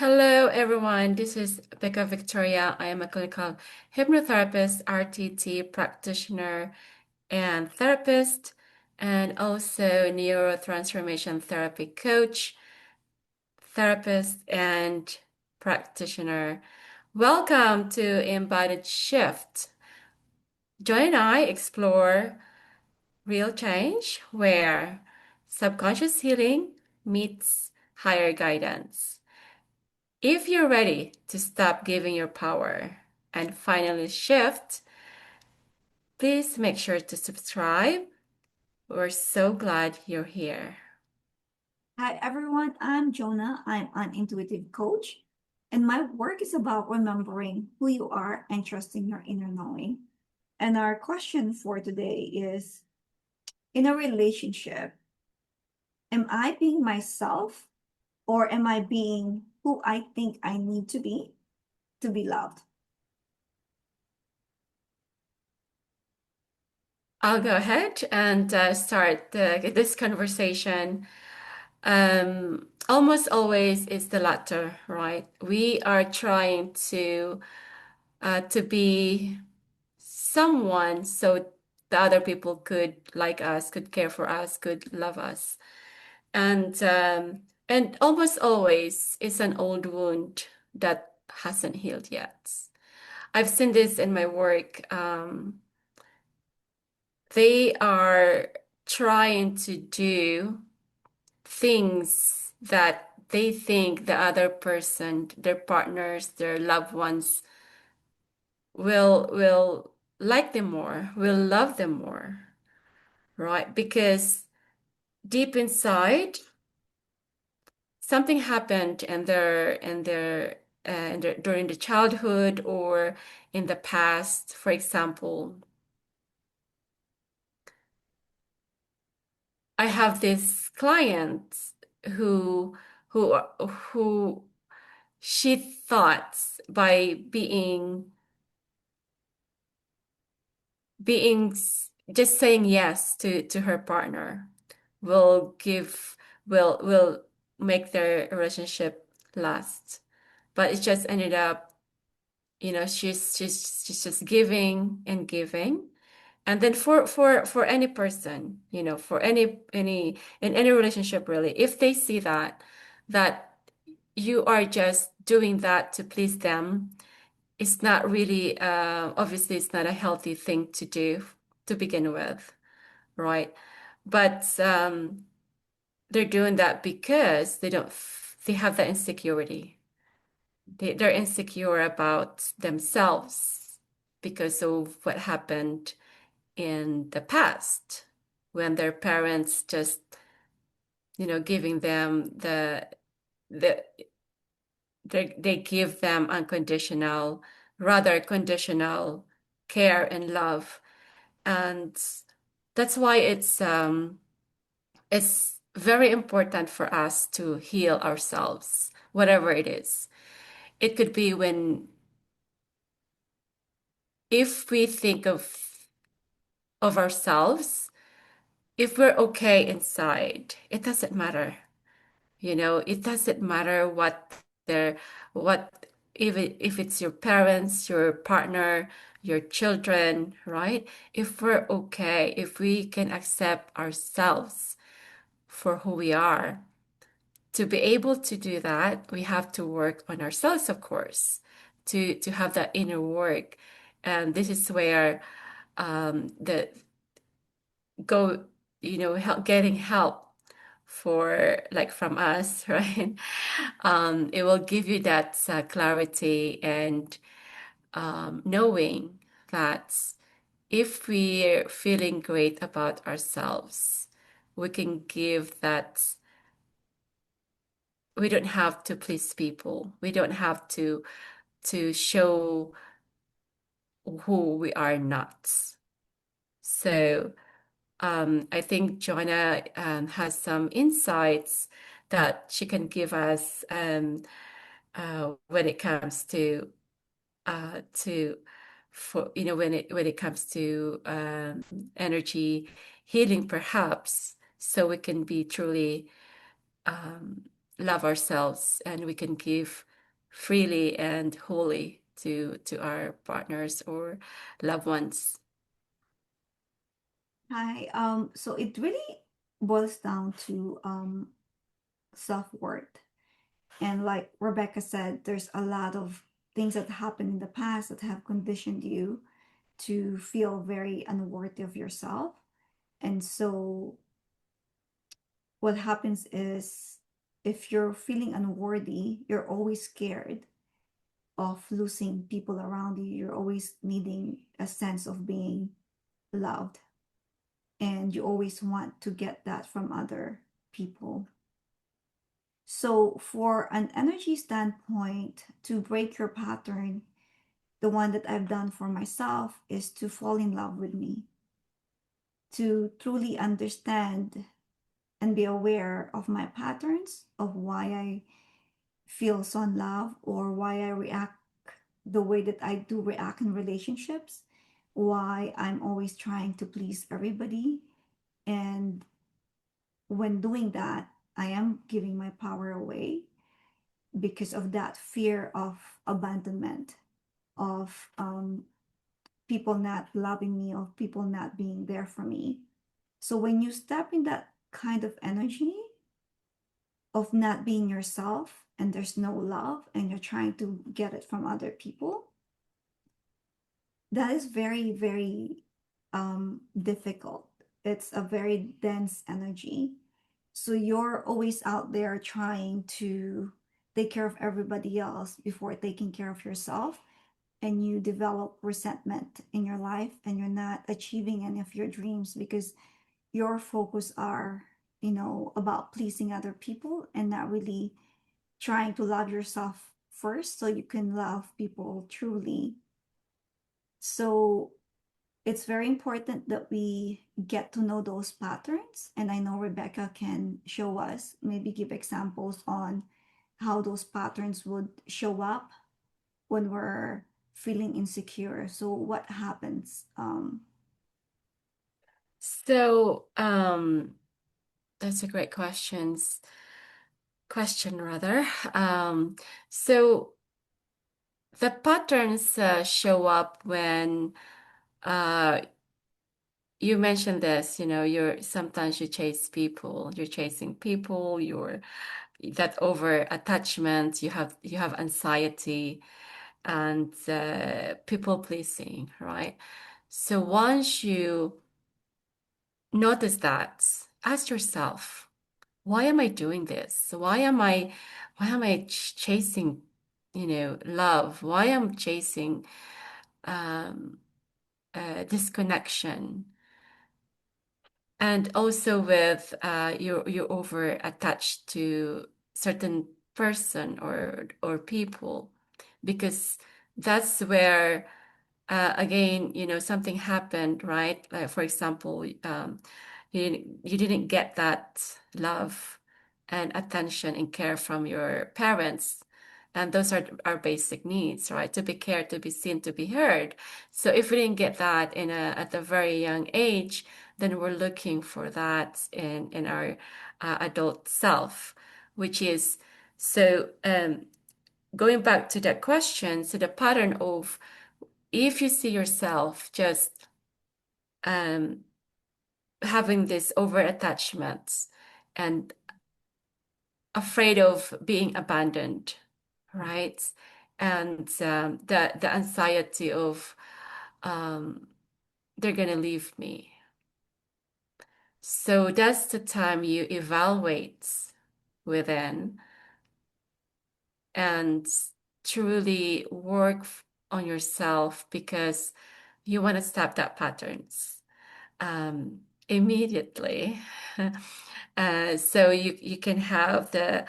Hello, everyone. This is Becca Victoria. I am a clinical hypnotherapist, RTT practitioner, and therapist, and also neurotransformation therapy coach, therapist, and practitioner. Welcome to Embodied Shift. Joy and I explore real change where subconscious healing meets higher guidance. If you're ready to stop giving your power and finally shift, please make sure to subscribe. We're so glad you're here. Hi everyone, I'm Jonah. I'm an intuitive coach, and my work is about remembering who you are and trusting your inner knowing. And our question for today is, in a relationship, am I being myself or am I being who I think I need to be loved? I'll go ahead and start this conversation. Almost always it's the latter, right? We are trying to be someone so the other people could like us, could care for us, could love us. And almost always it's an old wound that hasn't healed yet. I've seen this in my work. They are trying to do things that they think the other person, their partners, their loved ones will like them more, will love them more, right? Because deep inside, something happened in their during the childhood or in the past. For example, I have this client who who who she thought by just saying yes to her partner will give will make their relationship last. But it just ended up, she's just giving and giving. And then for any person, for any in any relationship really, if they see that you are just doing that to please them, it's not really obviously it's not a healthy thing to do to begin with, right? But they're doing that because they have that insecurity. They're insecure about themselves because of what happened in the past when their parents just, giving them the they give them unconditional, rather conditional care and love. And that's why it's very important for us to heal ourselves, whatever it is. It could be when if we think of ourselves, if we're okay inside, it doesn't matter. It doesn't matter their what if it's your parents, your partner, your children, right? If we're okay, if we can accept ourselves for who we are, to be able to do that, we have to work on ourselves, of course, to have that inner work. And this is where the go, getting help for like from us, right? It will give you that clarity and knowing that if we're feeling great about ourselves, we can give that. We don't have to please people. We don't have to show who we are not. So I think Joanna has some insights that she can give us when it comes to for when it comes to energy healing, perhaps, so we can be truly um, love ourselves and we can give. freely and wholly to our partners or loved ones. Hi. So it really boils down to self-worth. And like Rebecca said, there's a lot of things that happened in the past that have conditioned you to feel very unworthy of yourself. And so what happens is if you're feeling unworthy, you're always scared of losing people around you. You're always needing a sense of being loved. And you always want to get that from other people. So, for an energy standpoint, to break your pattern, the one that I've done for myself is to fall in love with me, to truly understand and be aware of my patterns, of why I feel so in love or why I react the way that I do react in relationships, why I'm always trying to please everybody. And when doing that, I am giving my power away because of that fear of abandonment, of people not loving me, of people not being there for me. So when you step in that kind of energy of not being yourself and there's no love and you're trying to get it from other people, that is very, very difficult. It's a very dense energy. So you're always out there trying to take care of everybody else before taking care of yourself. And you develop resentment in your life and you're not achieving any of your dreams because your focus are, about pleasing other people and not really trying to love yourself first so you can love people truly. So it's very important that we get to know those patterns. And I know Rebecca can show us, maybe give examples on how those patterns would show up when we're feeling insecure. So what happens? So, that's a great question rather. So the patterns show up when uh, you mentioned this, you're sometimes you chase people, you're chasing people, you're that over attachment, you have anxiety and people pleasing, right? So once you notice that, ask yourself, why am I doing this? Why am I chasing, love? Why am I chasing um, disconnection? And also with you're over attached to certain person or people because that's where again, something happened, right? Like for example, you didn't get that love and attention and care from your parents. And those are our basic needs, right? To be cared, to be seen, to be heard. So if we didn't get that at a very young age, then we're looking for that in our adult self, which is so going back to that question, so the pattern of if you see yourself just um, having this over attachments and afraid of being abandoned, right? And the anxiety of um, they're gonna leave me. So that's the time you evaluate within and truly work on yourself because you want to stop that patterns immediately. So you can have the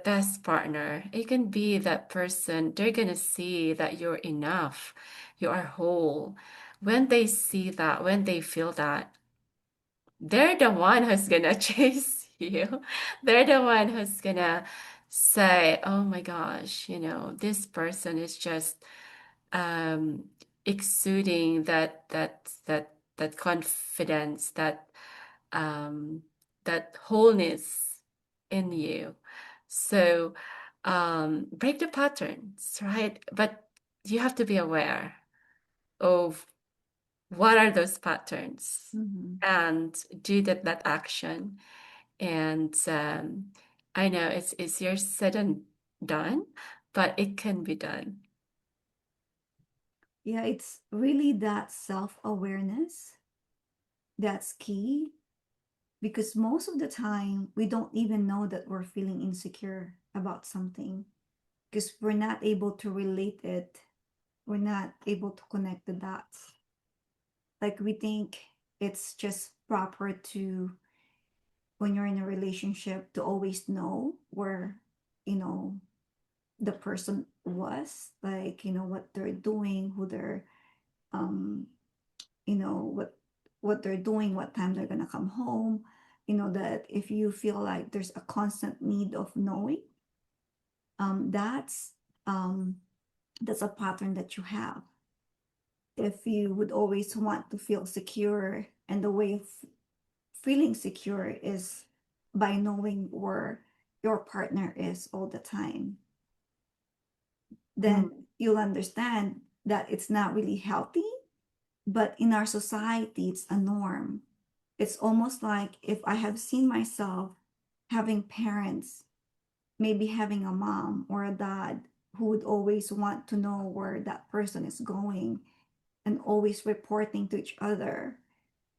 best partner. You can be that person. They're gonna see that you're enough. You are whole. When they see that, when they feel that, they're the one who's gonna chase you. They're the one who's gonna say, "Oh my gosh, this person is just um, exuding that confidence, um, that wholeness in you." So break the patterns, right? But you have to be aware of what are those patterns Mhm. and do that action. And I know it's easier said than done, but it can be done. Yeah, it's really that self-awareness that's key because most of the time we don't even know that we're feeling insecure about something because we're not able to relate it. We're not able to connect the dots. Like we think it's just proper to, when you're in a relationship, to always know where, you know, the person was, like, what they're doing, who they're, um, what they're doing, what time they're gonna come home. That if you feel like there's a constant need of knowing, um, that's um, that's a pattern that you have. If you would always want to feel secure, and the way of feeling secure is by knowing where your partner is all the time, Mm, then you'll understand that it's not really healthy. But in our society, it's a norm. It's almost like if I have seen myself having parents, maybe having a mom or a dad who would always want to know where that person is going and always reporting to each other,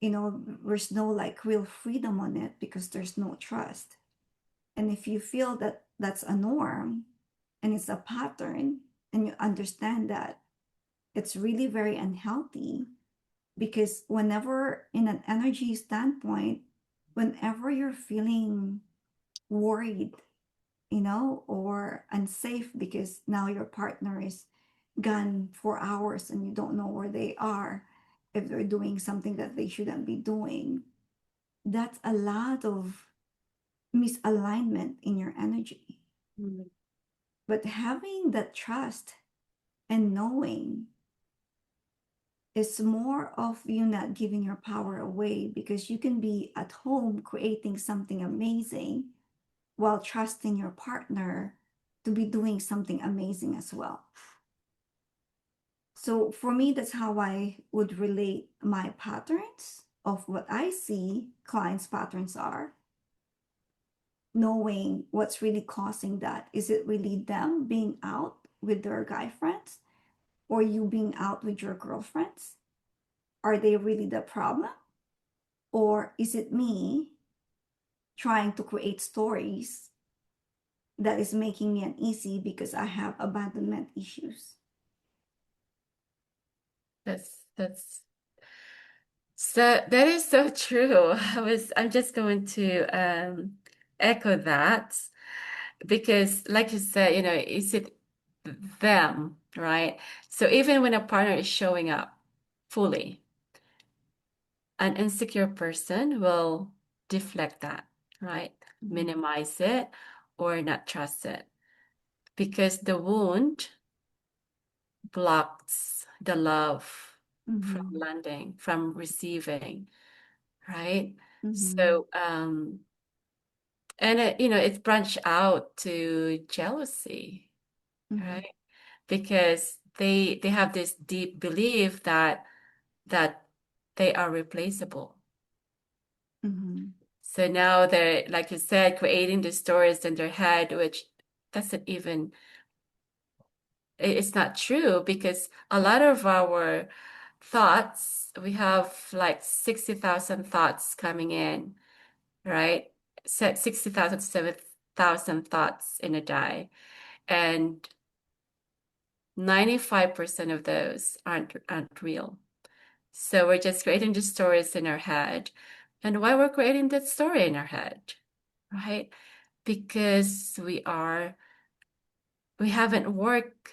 there's no like real freedom on it because there's no trust. And if you feel that that's a norm and it's a pattern, and you understand that, it's really very unhealthy. Because whenever, in an energy standpoint, whenever you're feeling worried, or unsafe because now your partner is gone for hours and you don't know where they are, if they're doing something that they shouldn't be doing, that's a lot of misalignment in your energy. mm, But having that trust and knowing is more of you not giving your power away, because you can be at home creating something amazing while trusting your partner to be doing something amazing as well. So for me, that's how I would relate my patterns of what I see clients' patterns are, knowing what's really causing that. Is it really them being out with their guy friends or you being out with your girlfriends? Are they really the problem? Or is it me trying to create stories that is making me uneasy because I have abandonment issues? that's so that is so true. I'm just going to echo that because like you said, is it them, right? So even when a partner is showing up fully, an insecure person will deflect that, right? Mhm. Minimize it or not trust it because the wound blocks the love from Mhm. landing, from receiving, right? Mhm. So, and it branched out to jealousy, Mhm. right? Because they have this deep belief that they are replaceable. Mhm. So now they're, like you said, creating the stories in their head, which doesn't even, it's not true because a lot of our thoughts, we have like 60,000 thoughts coming in, right? 60,000 to 7,000 thoughts in a day. And 95% of those aren't real. So we're just creating the stories in our head. And why we're creating that story in our head, right? Because we haven't worked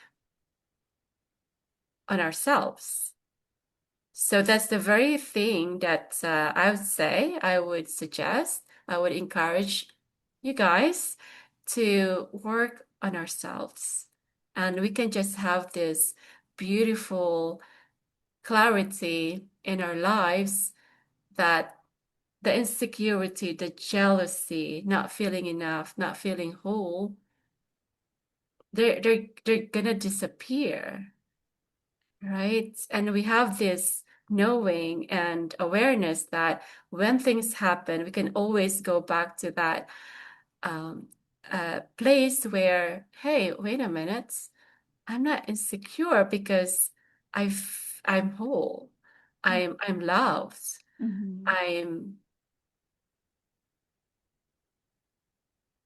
on ourselves. So that's the very thing that I would suggest, I would encourage you guys to work on ourselves. And we can just have this beautiful clarity in our lives that the insecurity, the jealousy, not feeling enough, not feeling whole they're gonna disappear, right? And we have this knowing and awareness that when things happen, we can always go back to that um, place where, hey, wait a minute, I'm not insecure because I'm whole, I'm loved, Mhm. I'm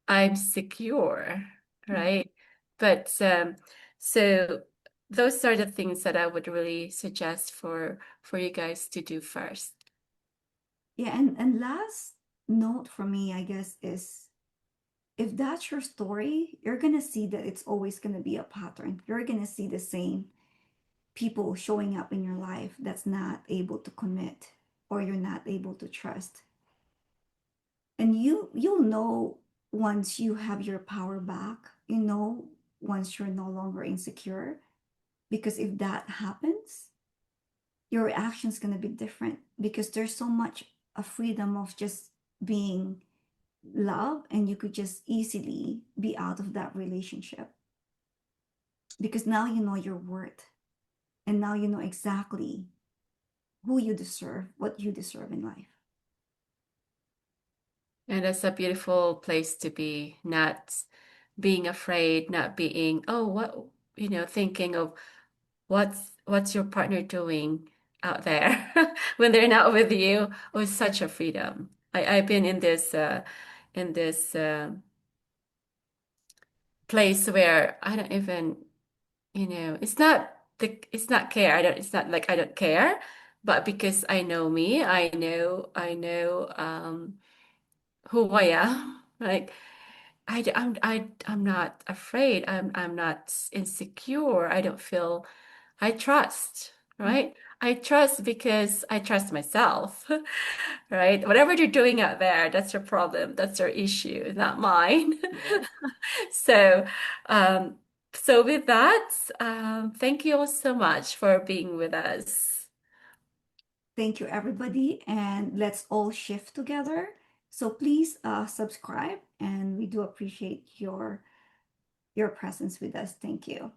I'm secure, Mhm. right? But so those are the things that I would really suggest for you guys to do first. Yeah, and last note for me, I guess, is if that's your story, you're gonna see that it's always gonna be a pattern. You're gonna see the same people showing up in your life that's not able to commit or you're not able to trust. And you'll know once you have your power back, you know, once you're no longer insecure. Because if that happens, your reaction's gonna be different because there's so much a freedom of just being love and you could just easily be out of that relationship because now you know your worth and now you know exactly who you deserve, what you deserve in life. And that's a beautiful place to be, not being afraid, not being, oh, what, thinking of what's your partner doing out there when they're not with you. Oh, it's such a freedom. I've been in this place where I don't even, it's not care. It's not like I don't care, but because I know me, I know who I am. Like I'm not afraid. I'm not insecure. I don't feel, I trust, right? I trust because I trust myself, right? Whatever you're doing out there, that's your problem. That's your issue, not mine. Yes. So, um, so with that, thank you all so much for being with us. Thank you, everybody. And let's all shift together. So please subscribe. And we do appreciate your presence with us. Thank you.